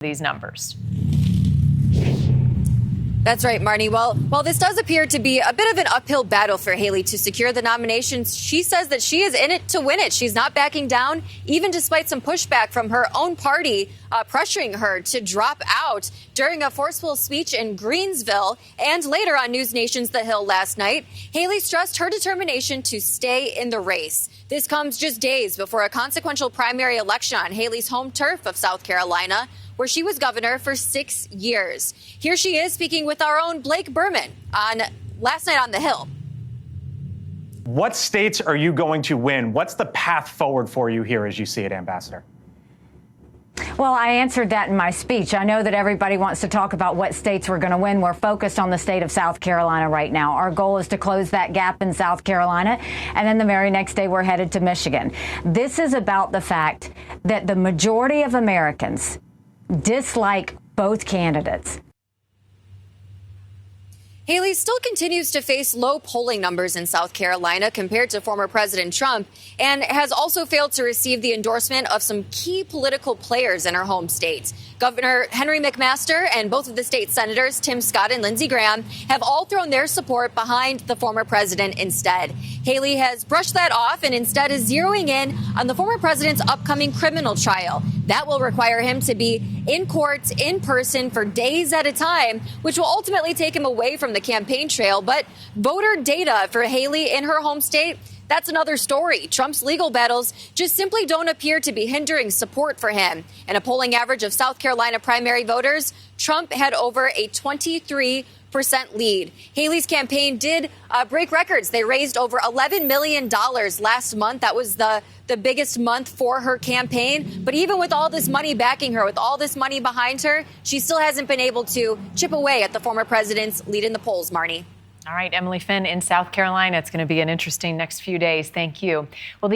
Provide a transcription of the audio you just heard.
these numbers. That's right, Marnie. Well, while this does appear to be a bit of an uphill battle for Haley to secure the nominations, she says that she is in it to win it. She's not backing down, even despite some pushback from her own party pressuring her to drop out during a forceful speech in Greensville. And later on NewsNation's The Hill last night, Haley stressed her determination to stay in the race. This comes just days before a consequential primary election on Haley's home turf of South Carolina, where she was governor for 6 years. Here she is speaking with our own Blake Berman on last night on The Hill. What states are you going to win? What's the path forward for you here as you see it, Ambassador? Well, I answered that in my speech. I know that everybody wants to talk about what states we're going to win. We're focused on the state of South Carolina right now. Our goal is to close that gap in South Carolina, and then the very next day we're headed to Michigan. This is about the fact that the majority of Americans dislike both candidates. Haley still continues to face low polling numbers in South Carolina compared to former President Trump, and has also failed to receive the endorsement of some key political players in her home state. Governor Henry McMaster and both of the state senators, Tim Scott and Lindsey Graham, have all thrown their support behind the former president instead. Haley has brushed that off and instead is zeroing in on the former president's upcoming criminal trial. That will require him to be in court in person for days at a time, which will ultimately take him away from the campaign trail. But voter data for Haley in her home state, that's another story. Trump's legal battles just simply don't appear to be hindering support for him. In a polling average of South Carolina primary voters, Trump had over a 23% lead. Haley's campaign did break records. They raised over $11 million last month. That was the biggest month for her campaign. But even with all this money backing her, with all this money behind her, she still hasn't been able to chip away at the former president's lead in the polls, Marnie. All right, Emily Finn in South Carolina. It's going to be an interesting next few days. Thank you. Well,